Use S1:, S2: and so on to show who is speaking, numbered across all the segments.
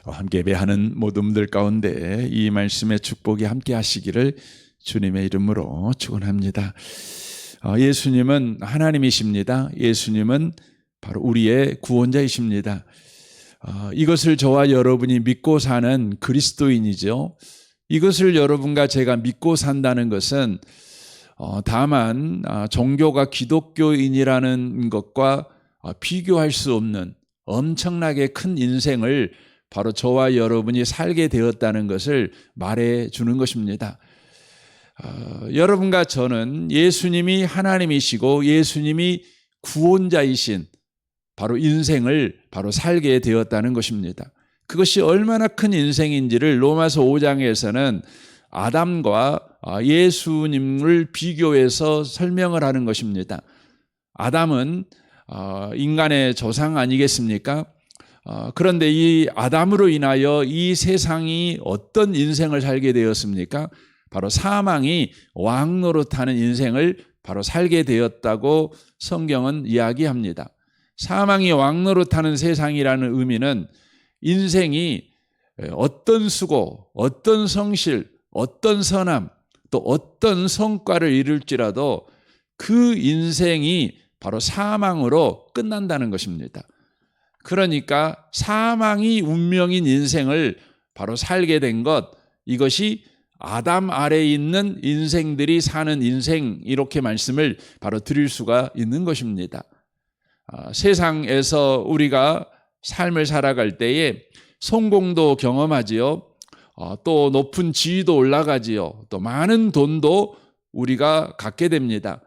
S1: 함께 예배하는 모든 분들 가운데 이 말씀의 축복이 함께 하시기를 주님의 이름으로 축원합니다. 예수님은 하나님이십니다. 예수님은 바로 우리의 구원자이십니다. 이것을 저와 여러분이 믿고 사는 그리스도인이죠. 이것을 여러분과 제가 믿고 산다는 것은 다만 종교가 기독교인이라는 것과 비교할 수 없는 엄청나게 큰 인생을 바로 저와 여러분이 살게 되었다는 것을 말해 주는 것입니다. 여러분과 저는 예수님이 하나님이시고 예수님이 구원자이신 바로 인생을 바로 살게 되었다는 것입니다. 그것이 얼마나 큰 인생인지를 로마서 5장에서는 아담과 예수님을 비교해서 설명을 하는 것입니다. 아담은 인간의 조상 아니겠습니까? 그런데 이 아담으로 인하여 이 세상이 어떤 인생을 살게 되었습니까? 바로 사망이 왕노릇하는 인생을 바로 살게 되었다고 성경은 이야기합니다. 사망이 왕노릇하는 세상이라는 의미는 인생이 어떤 수고, 어떤 성실, 어떤 선함, 또 어떤 성과를 이룰지라도 그 인생이 바로 사망으로 끝난다는 것입니다. 그러니까 사망이 운명인 인생을 바로 살게 된 것, 이것이 아담 아래에 있는 인생들이 사는 인생, 이렇게 말씀을 바로 드릴 수가 있는 것입니다. 세상에서 우리가 삶을 살아갈 때에 성공도 경험하지요. 또 높은 지위도 올라가지요. 또 많은 돈도 우리가 갖게 됩니다.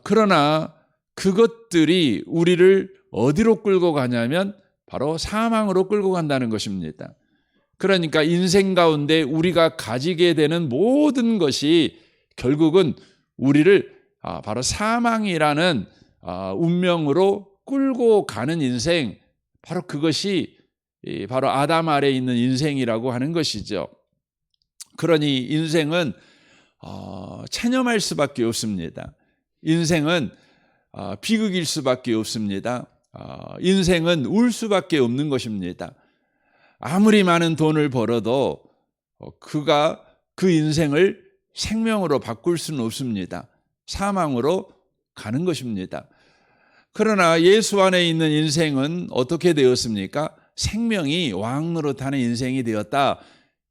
S1: 그러나 그것들이 우리를 어디로 끌고 가냐면 바로 사망으로 끌고 간다는 것입니다. 그러니까 인생 가운데 우리가 가지게 되는 모든 것이 결국은 우리를 바로 사망이라는 운명으로 끌고 가는 인생, 바로 그것이 바로 아담 아래에 있는 인생이라고 하는 것이죠. 그러니 인생은 체념할 수밖에 없습니다. 인생은 비극일 수밖에 없습니다. 인생은 울 수밖에 없는 것입니다. 아무리 많은 돈을 벌어도 그가 그 인생을 생명으로 바꿀 수는 없습니다. 사망으로 가는 것입니다. 그러나 예수 안에 있는 인생은 어떻게 되었습니까? 생명이 왕노릇하는 인생이 되었다.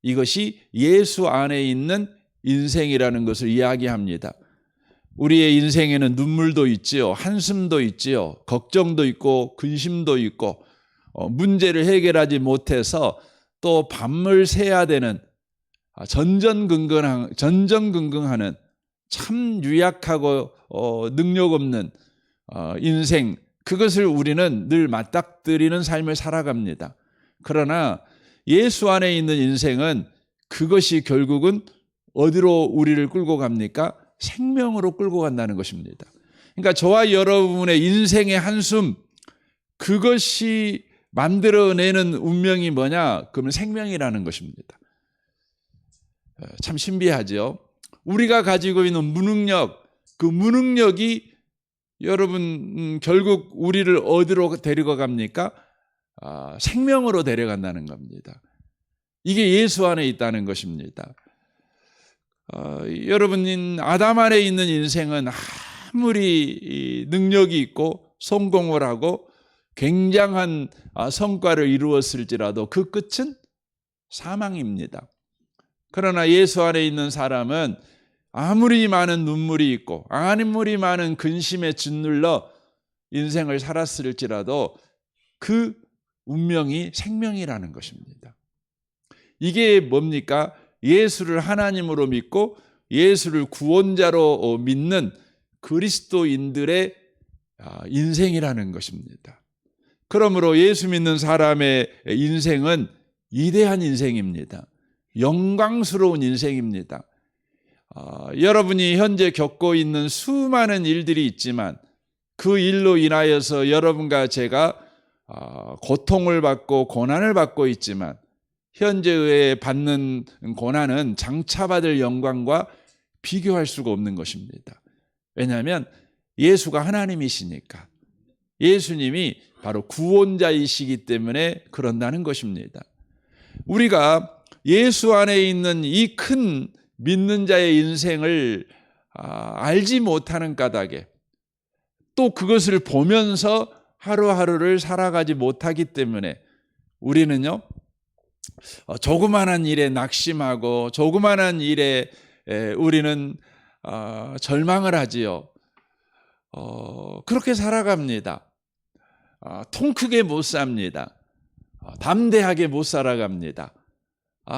S1: 이것이 예수 안에 있는 인생이라는 것을 이야기합니다. 우리의 인생에는 눈물도 있지요, 한숨도 있지요, 걱정도 있고 근심도 있고 문제를 해결하지 못해서 또 밤을 새야 되는 전전긍긍하는 참 유약하고 능력 없는 인생, 그것을 우리는 늘 맞닥뜨리는 삶을 살아갑니다. 그러나 예수 안에 있는 인생은 그것이 결국은 어디로 우리를 끌고 갑니까? 생명으로 끌고 간다는 것입니다. 그러니까 저와 여러분의 인생의 한숨, 그것이 만들어내는 운명이 뭐냐? 그러면 생명이라는 것입니다. 참 신비하죠. 우리가 가지고 있는 무능력, 그 무능력이 여러분 결국 우리를 어디로 데리고 갑니까? 생명으로 데려간다는 겁니다. 이게 예수 안에 있다는 것입니다. 여러분 아담 안에 있는 인생은 아무리 능력이 있고 성공을 하고 굉장한 성과를 이루었을지라도 그 끝은 사망입니다. 그러나 예수 안에 있는 사람은 아무리 많은 눈물이 있고 아무리 많은 근심에 짓눌러 인생을 살았을지라도 그 운명이 생명이라는 것입니다. 이게 뭡니까? 예수를 하나님으로 믿고 예수를 구원자로 믿는 그리스도인들의 인생이라는 것입니다. 그러므로 예수 믿는 사람의 인생은 위대한 인생입니다. 영광스러운 인생입니다. 여러분이 현재 겪고 있는 수많은 일들이 있지만 그 일로 인하여서 여러분과 제가 고통을 받고 고난을 받고 있지만 현재에 받는 고난은 장차 받을 영광과 비교할 수가 없는 것입니다. 왜냐하면 예수가 하나님이시니까. 예수님이 바로 구원자이시기 때문에 그런다는 것입니다. 우리가 예수 안에 있는 이 큰 믿는 자의 인생을 알지 못하는 까닭에 또 그것을 보면서 하루하루를 살아가지 못하기 때문에 우리는요, 조그마한 일에 낙심하고 조그마한 일에 우리는 절망을 하지요. 그렇게 살아갑니다. 통 크게 못 삽니다. 담대하게 못 살아갑니다.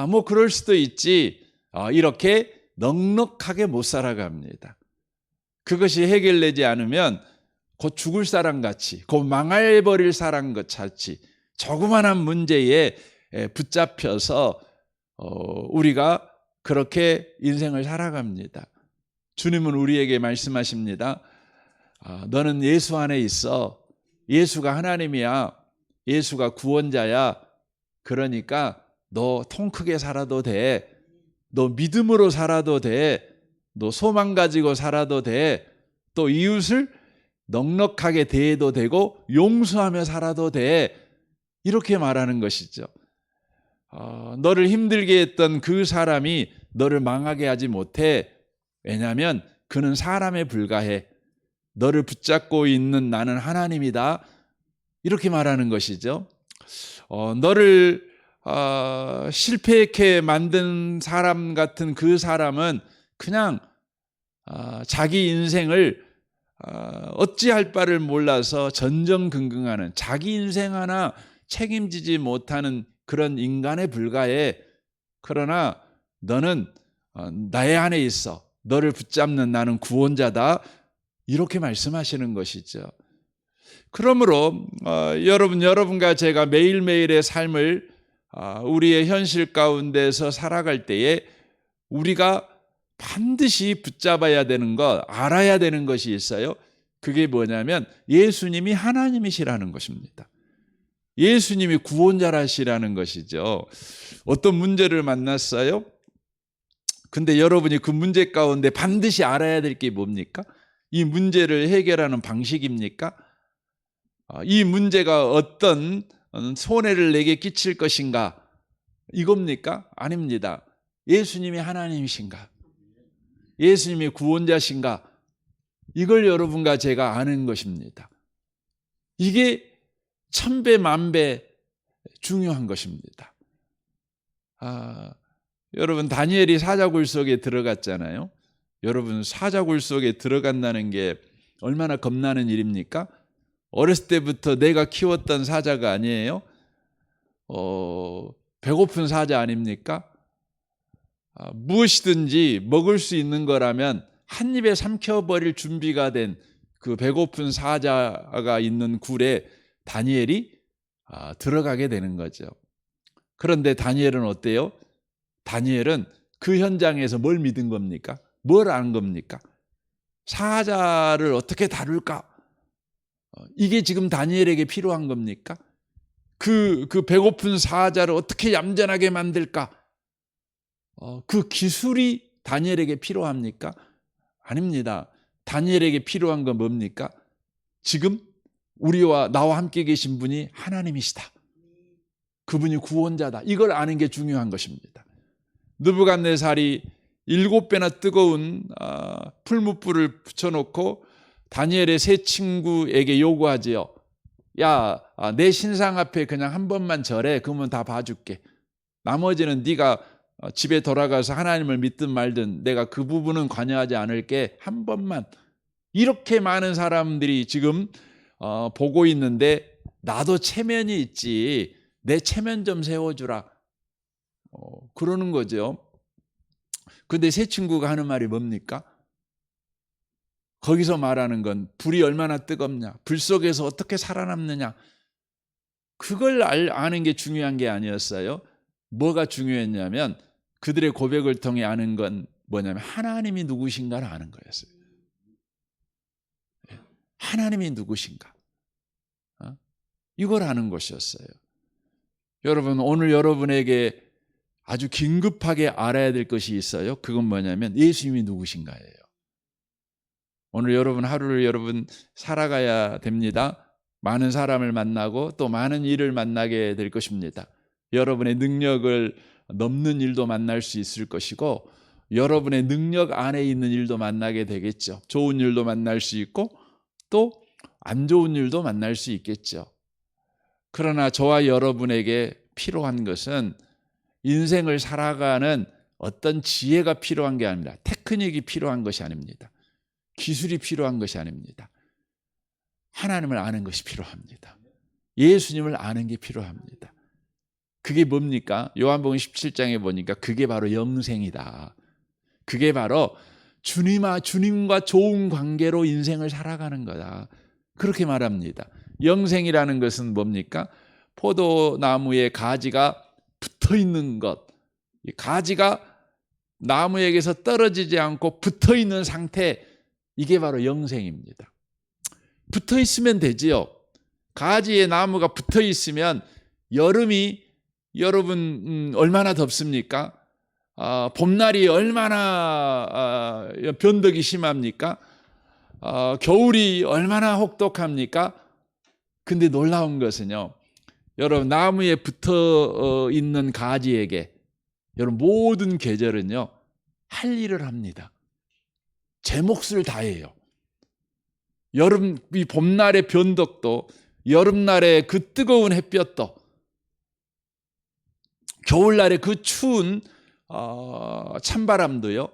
S1: 뭐 그럴 수도 있지. 이렇게 넉넉하게 못 살아갑니다. 그것이 해결되지 않으면 곧 죽을 사람 같이, 곧 망할버릴 사람 같이 조그마한 문제에 붙잡혀서 우리가 그렇게 인생을 살아갑니다. 주님은 우리에게 말씀하십니다. 너는 예수 안에 있어. 예수가 하나님이야. 예수가 구원자야. 그러니까 너 통 크게 살아도 돼. 너 믿음으로 살아도 돼. 너 소망 가지고 살아도 돼. 또 이웃을 넉넉하게 대해도 되고 용서하며 살아도 돼. 이렇게 말하는 것이죠. 너를 힘들게 했던 그 사람이 너를 망하게 하지 못해. 왜냐하면 그는 사람에 불과해. 너를 붙잡고 있는 나는 하나님이다. 이렇게 말하는 것이죠. 너를 실패하게 만든 사람 같은 그 사람은 그냥 자기 인생을 어찌할 바를 몰라서 전전긍긍하는, 자기 인생 하나 책임지지 못하는 그런 인간에 불과해. 그러나 너는 나의 안에 있어. 너를 붙잡는 나는 구원자다. 이렇게 말씀하시는 것이죠. 그러므로 여러분과 제가 매일매일의 삶을 우리의 현실 가운데서 살아갈 때에 우리가 반드시 붙잡아야 되는 것, 알아야 되는 것이 있어요. 그게 뭐냐면 예수님이 하나님이시라는 것입니다. 예수님이 구원자라시라는 것이죠. 어떤 문제를 만났어요? 근데 여러분이 그 문제 가운데 반드시 알아야 될 게 뭡니까? 이 문제를 해결하는 방식입니까? 이 문제가 어떤 손해를 내게 끼칠 것인가? 이겁니까? 아닙니다. 예수님이 하나님이신가? 예수님이 구원자신가? 이걸 여러분과 제가 아는 것입니다. 이게 천배 만배 중요한 것입니다. 여러분 다니엘이 사자굴 속에 들어갔잖아요. 여러분 사자굴 속에 들어간다는 게 얼마나 겁나는 일입니까? 어렸을 때부터 내가 키웠던 사자가 아니에요. 배고픈 사자 아닙니까? 무엇이든지 먹을 수 있는 거라면 한 입에 삼켜버릴 준비가 된 그 배고픈 사자가 있는 굴에 다니엘이 들어가게 되는 거죠. 그런데 다니엘은 어때요? 다니엘은 그 현장에서 뭘 믿은 겁니까? 뭘 안 겁니까? 사자를 어떻게 다룰까? 이게 지금 다니엘에게 필요한 겁니까? 그 배고픈 사자를 어떻게 얌전하게 만들까? 그 기술이 다니엘에게 필요합니까? 아닙니다. 다니엘에게 필요한 건 뭡니까? 지금 우리와 나와 함께 계신 분이 하나님이시다. 그분이 구원자다. 이걸 아는 게 중요한 것입니다. 느부갓네살이 7배나 뜨거운 풀무불을 붙여놓고 다니엘의 세 친구에게 요구하지요. 야, 내 신상 앞에 그냥 한 번만 절해. 그러면 다 봐줄게. 나머지는 네가 집에 돌아가서 하나님을 믿든 말든 내가 그 부분은 관여하지 않을게. 한 번만. 이렇게 많은 사람들이 지금 보고 있는데 나도 체면이 있지. 내 체면 좀 세워주라. 그러는 거죠. 근데 세 친구가 하는 말이 뭡니까? 거기서 말하는 건 불이 얼마나 뜨겁냐, 불 속에서 어떻게 살아남느냐, 그걸 아는 게 중요한 게 아니었어요. 뭐가 중요했냐면 그들의 고백을 통해 아는 건 뭐냐면 하나님이 누구신가를 아는 거였어요. 하나님이 누구신가, 이걸 아는 것이었어요. 여러분, 오늘 여러분에게 아주 긴급하게 알아야 될 것이 있어요. 그건 뭐냐면 예수님이 누구신가예요. 오늘 여러분 하루를 여러분 살아가야 됩니다. 많은 사람을 만나고 또 많은 일을 만나게 될 것입니다. 여러분의 능력을 넘는 일도 만날 수 있을 것이고 여러분의 능력 안에 있는 일도 만나게 되겠죠. 좋은 일도 만날 수 있고 또 안 좋은 일도 만날 수 있겠죠. 그러나 저와 여러분에게 필요한 것은 인생을 살아가는 어떤 지혜가 필요한 게 아니라 테크닉이 필요한 것이 아닙니다. 기술이 필요한 것이 아닙니다. 하나님을 아는 것이 필요합니다. 예수님을 아는 게 필요합니다. 그게 뭡니까? 요한복음 17장에 보니까 그게 바로 영생이다. 그게 바로 주님과 좋은 관계로 인생을 살아가는 거다. 그렇게 말합니다. 영생이라는 것은 뭡니까? 포도나무에 가지가 붙어 있는 것. 가지가 나무에게서 떨어지지 않고 붙어 있는 상태, 이게 바로 영생입니다. 붙어 있으면 되지요. 가지에 나무가 붙어 있으면 여름이 여러분 얼마나 덥습니까? 봄날이 얼마나 변덕이 심합니까? 겨울이 얼마나 혹독합니까? 근데 놀라운 것은요, 여러분 나무에 붙어 있는 가지에게 여러분 모든 계절은요 할 일을 합니다. 제 몫을 다해요. 여름 이 봄날의 변덕도, 여름날의 그 뜨거운 햇볕도, 겨울날의 그 추운 찬바람도요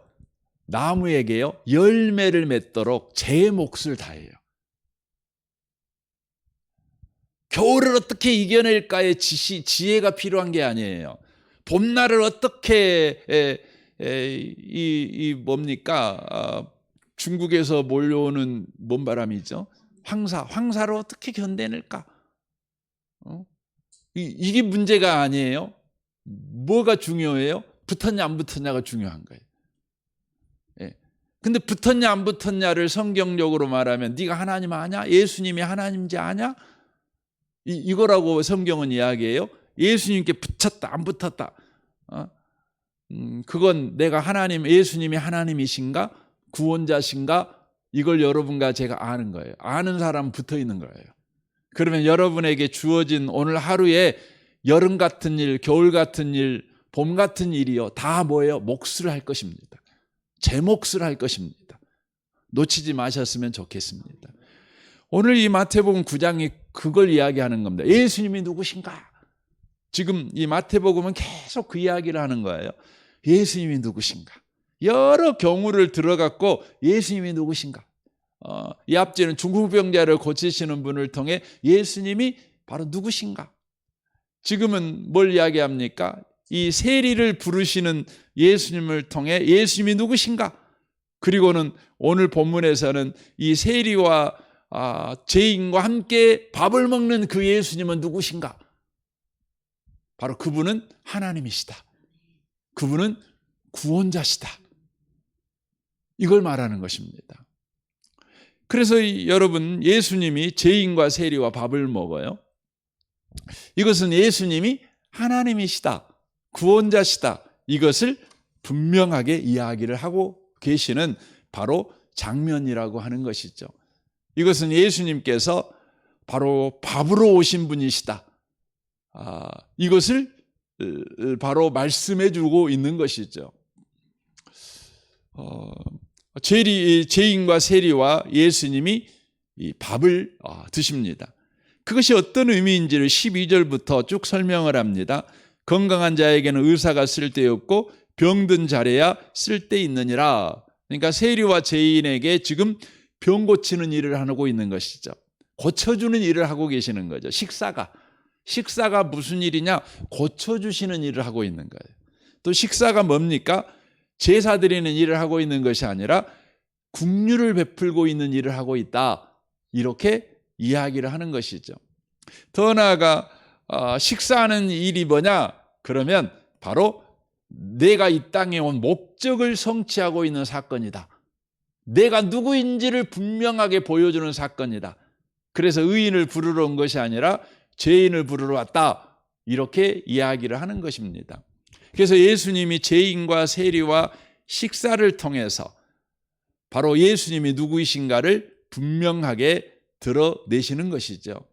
S1: 나무에게요 열매를 맺도록 제 몫을 다해요. 겨울을 어떻게 이겨낼까의 지혜가 필요한 게 아니에요. 봄날을 어떻게 뭡니까? 중국에서 몰려오는 뭔 바람이죠? 황사를 어떻게 견뎌낼까? 이게 문제가 아니에요. 뭐가 중요해요? 붙었냐 안 붙었냐가 중요한 거예요. 근데 붙었냐 안 붙었냐를 성경적으로 말하면 네가 하나님 아냐? 예수님이 하나님인지 아냐? 이거라고 성경은 이야기해요. 예수님께 붙였다 안 붙었다. 그건 내가 예수님이 하나님이신가? 구원자신가? 이걸 여러분과 제가 아는 거예요. 아는 사람은 붙어 있는 거예요. 그러면 여러분에게 주어진 오늘 하루에 여름 같은 일, 겨울 같은 일, 봄 같은 일이요. 다 뭐예요? 몫을 할 것입니다. 제 몫을 할 것입니다. 놓치지 마셨으면 좋겠습니다. 오늘 이 마태복음 9장이 그걸 이야기하는 겁니다. 예수님이 누구신가? 지금 이 마태복음은 계속 그 이야기를 하는 거예요. 예수님이 누구신가? 여러 경우를 들어갖고 예수님이 누구신가? 이 앞지는 중풍병자를 고치시는 분을 통해 예수님이 바로 누구신가? 지금은 뭘 이야기합니까? 이 세리를 부르시는 예수님을 통해 예수님이 누구신가? 그리고는 오늘 본문에서는 이 세리와 죄인과 함께 밥을 먹는 그 예수님은 누구신가? 바로 그분은 하나님이시다. 그분은 구원자시다. 이걸 말하는 것입니다. 그래서 여러분, 예수님이 죄인과 세리와 밥을 먹어요. 이것은 예수님이 하나님이시다, 구원자시다, 이것을 분명하게 이야기를 하고 계시는 바로 장면이라고 하는 것이죠. 이것은 예수님께서 바로 밥으로 오신 분이시다, 이것을 바로 말씀해 주고 있는 것이죠. 죄인과 세리와 예수님이 이 밥을 드십니다. 그것이 어떤 의미인지를 12절부터 쭉 설명을 합니다. 건강한 자에게는 의사가 쓸데없고 병든 자래야 쓸데있느니라. 그러니까 세리와 죄인에게 지금 병 고치는 일을 하고 있는 것이죠. 고쳐주는 일을 하고 계시는 거죠. 식사가 무슨 일이냐? 고쳐주시는 일을 하고 있는 거예요. 또 식사가 뭡니까? 제사 드리는 일을 하고 있는 것이 아니라 국류를 베풀고 있는 일을 하고 있다, 이렇게 이야기를 하는 것이죠. 더 나아가 식사하는 일이 뭐냐? 그러면 바로 내가 이 땅에 온 목적을 성취하고 있는 사건이다. 내가 누구인지를 분명하게 보여주는 사건이다. 그래서 의인을 부르러 온 것이 아니라 죄인을 부르러 왔다, 이렇게 이야기를 하는 것입니다. 그래서 예수님이 죄인과 세리와 식사를 통해서 바로 예수님이 누구이신가를 분명하게 드러내시는 것이죠.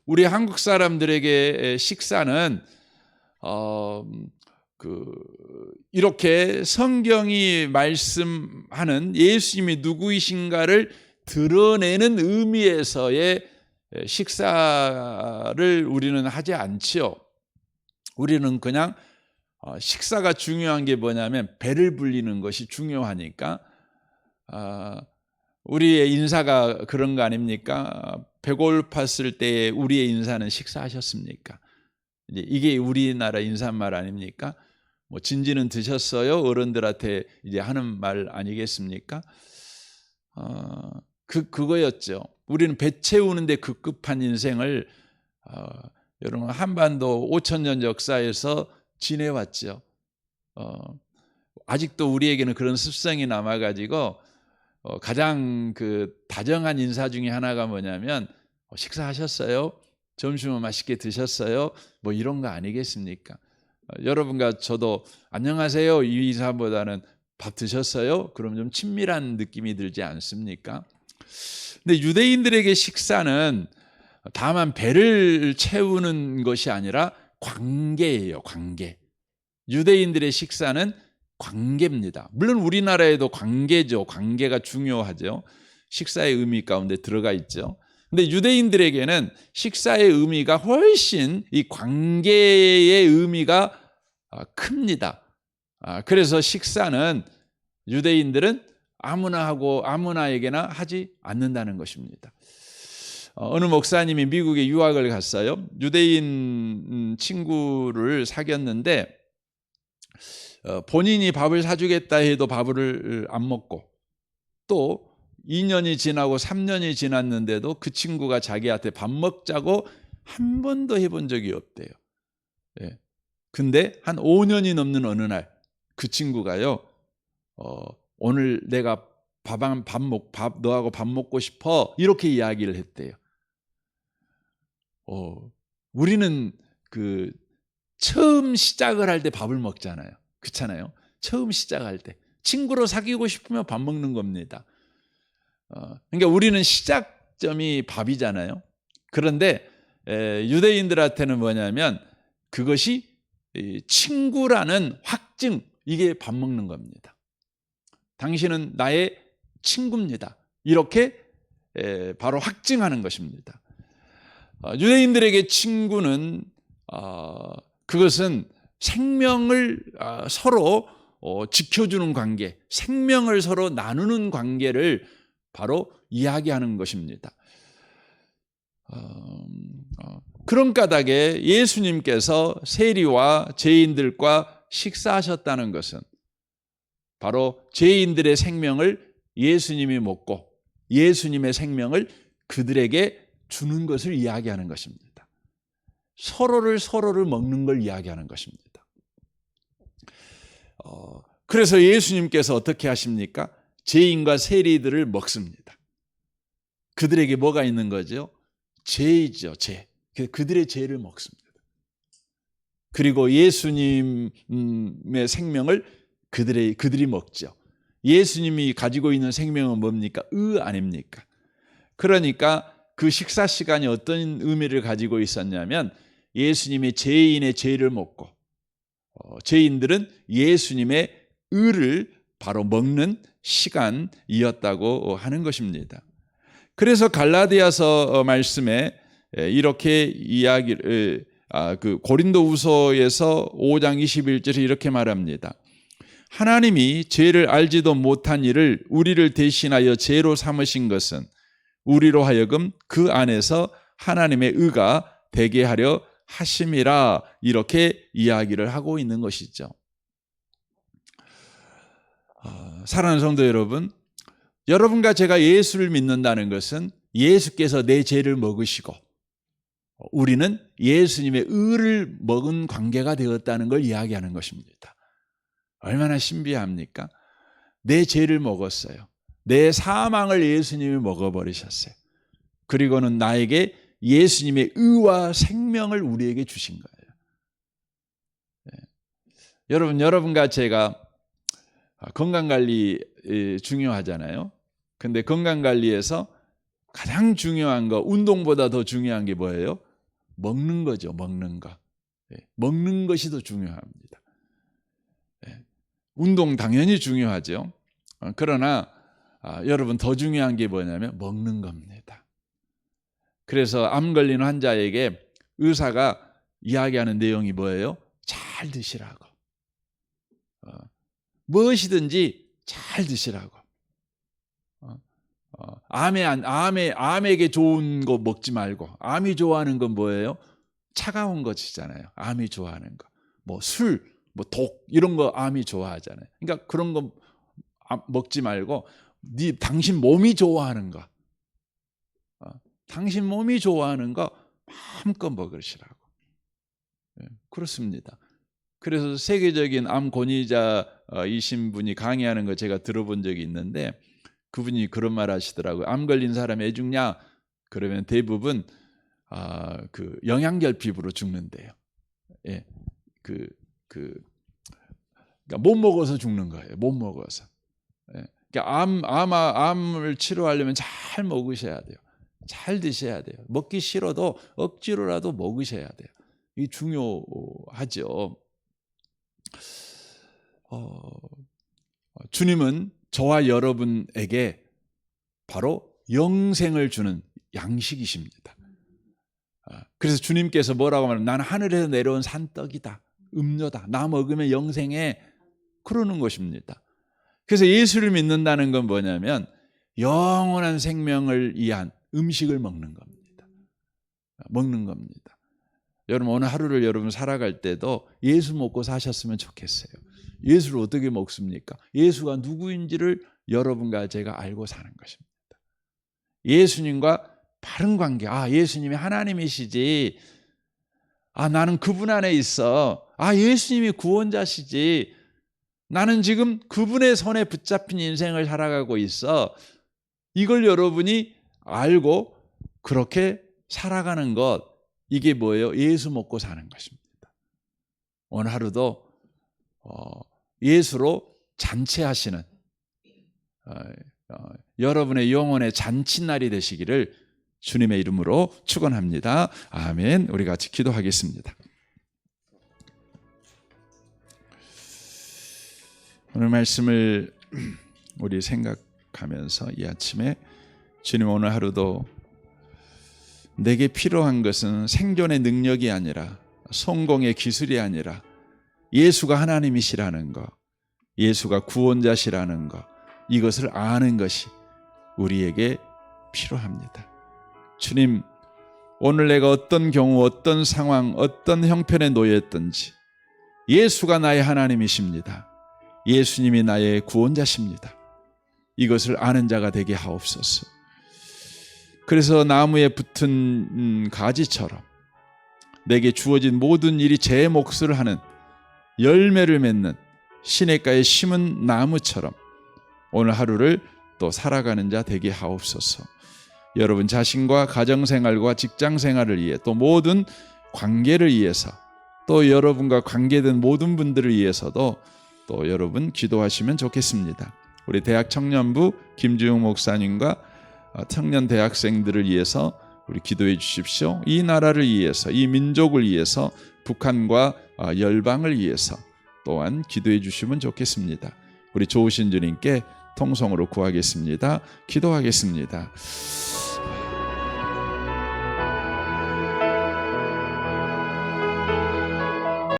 S1: 우리 한국 사람들에게 식사는 이렇게 성경이 말씀하는 예수님이 누구이신가를 드러내는 의미에서의 식사를 우리는 하지 않지요. 우리는 그냥 식사가 중요한 게 뭐냐면 배를 불리는 것이 중요하니까 우리의 인사가 그런 거 아닙니까? 배고팠을 때의 우리의 인사는 식사하셨습니까? 이게 우리나라 인사말 아닙니까? 뭐 진지는 드셨어요? 어른들한테 이제 하는 말 아니겠습니까? 그거였죠. 우리는 배 채우는데 급급한 인생을 여러분 한반도 5,000년 역사에서 지내왔죠. 아직도 우리에게는 그런 습성이 남아가지고 가장 다정한 인사 중에 하나가 뭐냐면 식사하셨어요? 점심은 맛있게 드셨어요? 뭐 이런 거 아니겠습니까? 여러분과 저도 안녕하세요 이 인사보다는 밥 드셨어요? 그럼 좀 친밀한 느낌이 들지 않습니까? 근데 유대인들에게 식사는 다만 배를 채우는 것이 아니라 관계예요, 관계. 유대인들의 식사는 관계입니다. 물론 우리나라에도 관계죠. 관계가 중요하죠. 식사의 의미 가운데 들어가 있죠. 근데 유대인들에게는 식사의 의미가 훨씬 이 관계의 의미가 큽니다. 그래서 식사는 유대인들은 아무나 하고 아무나에게나 하지 않는다는 것입니다. 어느 목사님이 미국에 유학을 갔어요. 유대인 친구를 사귀었는데 본인이 밥을 사주겠다 해도 밥을 안 먹고 또 2년이 지나고 3년이 지났는데도 그 친구가 자기한테 밥 먹자고 한 번도 해본 적이 없대요. 예. 근데 한 5년이 넘는 어느 날 그 친구가요, 오늘 내가 너하고 밥 먹고 싶어 이렇게 이야기를 했대요. 우리는 처음 시작을 할 때 밥을 먹잖아요. 그렇잖아요. 처음 시작할 때 친구로 사귀고 싶으면 밥 먹는 겁니다. 그러니까 우리는 시작점이 밥이잖아요. 그런데 유대인들한테는 뭐냐면 그것이 친구라는 확증, 이게 밥 먹는 겁니다. 당신은 나의 친구입니다. 이렇게 바로 확증하는 것입니다. 유대인들에게 친구는 그것은 생명을 서로 지켜주는 관계, 생명을 서로 나누는 관계를 바로 이야기하는 것입니다. 그런 까닭에 예수님께서 세리와 죄인들과 식사하셨다는 것은 바로 죄인들의 생명을 예수님이 먹고 예수님의 생명을 그들에게 주는 것을 이야기하는 것입니다. 서로를 먹는 걸 이야기하는 것입니다. 그래서 예수님께서 어떻게 하십니까? 죄인과 세리들을 먹습니다. 그들에게 뭐가 있는 거죠? 죄이죠, 죄. 그들의 죄를 먹습니다. 그리고 예수님의 생명을 그들이 먹죠. 예수님이 가지고 있는 생명은 뭡니까? 아닙니까? 그러니까 그 식사 시간이 어떤 의미를 가지고 있었냐면 예수님이 죄인의 죄를 먹고 죄인들은 예수님의 의를 바로 먹는 시간이었다고 하는 것입니다. 그래서 갈라디아서 말씀에 이렇게 이야기를 고린도후서에서 5장 21절에 이렇게 말합니다. 하나님이 죄를 알지도 못한 이를 우리를 대신하여 죄로 삼으신 것은 우리로 하여금 그 안에서 하나님의 의가 되게 하려 하심이라, 이렇게 이야기를 하고 있는 것이죠. 사랑하는 성도 여러분, 여러분과 제가 예수를 믿는다는 것은 예수께서 내 죄를 먹으시고 우리는 예수님의 의를 먹은 관계가 되었다는 걸 이야기하는 것입니다. 얼마나 신비합니까? 내 죄를 먹었어요. 내 사망을 예수님이 먹어버리셨어요. 그리고는 나에게 예수님의 의와 생명을 우리에게 주신 거예요. 여러분과 제가 건강관리 중요하잖아요. 근데 건강관리에서 가장 중요한 거, 운동보다 더 중요한 게 뭐예요? 먹는 거죠. 먹는 거. 먹는 것이 더 중요합니다. 운동 당연히 중요하죠. 그러나 여러분 더 중요한 게 뭐냐면 먹는 겁니다. 그래서 암 걸린 환자에게 의사가 이야기하는 내용이 뭐예요? 잘 드시라고. 무엇이든지 잘 드시라고. 암에게 좋은 거 먹지 말고. 암이 좋아하는 건 뭐예요? 차가운 것이잖아요. 암이 좋아하는 거. 뭐 술, 뭐 독 이런 거 암이 좋아하잖아요. 그러니까 그런 거 먹지 말고 당신 몸이 좋아하는 거. 당신 몸이 좋아하는 거 마음껏 먹으시라고. 그렇습니다. 그래서 세계적인 암 권위자이신 분이 강의하는 거 제가 들어본 적이 있는데 그분이 그런 말 하시더라고요. 암 걸린 사람이 애 죽냐? 그러면 대부분 그 영양결핍으로 죽는데요. 예, 그러니까 못 먹어서 죽는 거예요. 못 먹어서. 예, 그러니까 암을 치료하려면 잘 먹으셔야 돼요. 잘 드셔야 돼요. 먹기 싫어도 억지로라도 먹으셔야 돼요. 이게 중요하죠. 주님은 저와 여러분에게 바로 영생을 주는 양식이십니다. 그래서 주님께서 뭐라고 말하면 나는 하늘에서 내려온 산떡이다. 음료다. 나 먹으면 영생해. 그러는 것입니다. 그래서 예수를 믿는다는 건 뭐냐면 영원한 생명을 위한 음식을 먹는 겁니다. 먹는 겁니다. 여러분 오늘 하루를 여러분 살아갈 때도 예수 먹고 사셨으면 좋겠어요. 예수를 어떻게 먹습니까? 예수가 누구인지를 여러분과 제가 알고 사는 것입니다. 예수님과 바른 관계. 예수님이 하나님이시지. 나는 그분 안에 있어. 예수님이 구원자시지. 나는 지금 그분의 손에 붙잡힌 인생을 살아가고 있어. 이걸 여러분이 알고 그렇게 살아가는 것, 이게 뭐예요? 예수 먹고 사는 것입니다. 오늘 하루도 예수로 잔치하시는 여러분의 영혼의 잔칫날이 되시기를 주님의 이름으로 축원합니다. 아멘. 우리 같이 기도하겠습니다. 오늘 말씀을 우리 생각하면서 이 아침에 주님 오늘 하루도 내게 필요한 것은 생존의 능력이 아니라 성공의 기술이 아니라 예수가 하나님이시라는 것, 예수가 구원자시라는 것, 이것을 아는 것이 우리에게 필요합니다. 주님, 오늘 내가 어떤 경우, 어떤 상황, 어떤 형편에 놓였든지 예수가 나의 하나님이십니다. 예수님이 나의 구원자십니다. 이것을 아는 자가 되게 하옵소서. 그래서 나무에 붙은 가지처럼 내게 주어진 모든 일이 제 몫을 하는 열매를 맺는 시냇가에 심은 나무처럼 오늘 하루를 또 살아가는 자 되게 하옵소서. 여러분 자신과 가정생활과 직장생활을 위해 또 모든 관계를 위해서 또 여러분과 관계된 모든 분들을 위해서도 또 여러분 기도하시면 좋겠습니다. 우리 대학 청년부 김주용 목사님과 청년 대학생들을 위해서 우리 기도해 주십시오. 이 나라를 위해서, 이 민족을 위해서, 북한과 열방을 위해서 또한 기도해 주시면 좋겠습니다. 우리 좋으신 주님께 통성으로 구하겠습니다. 기도하겠습니다.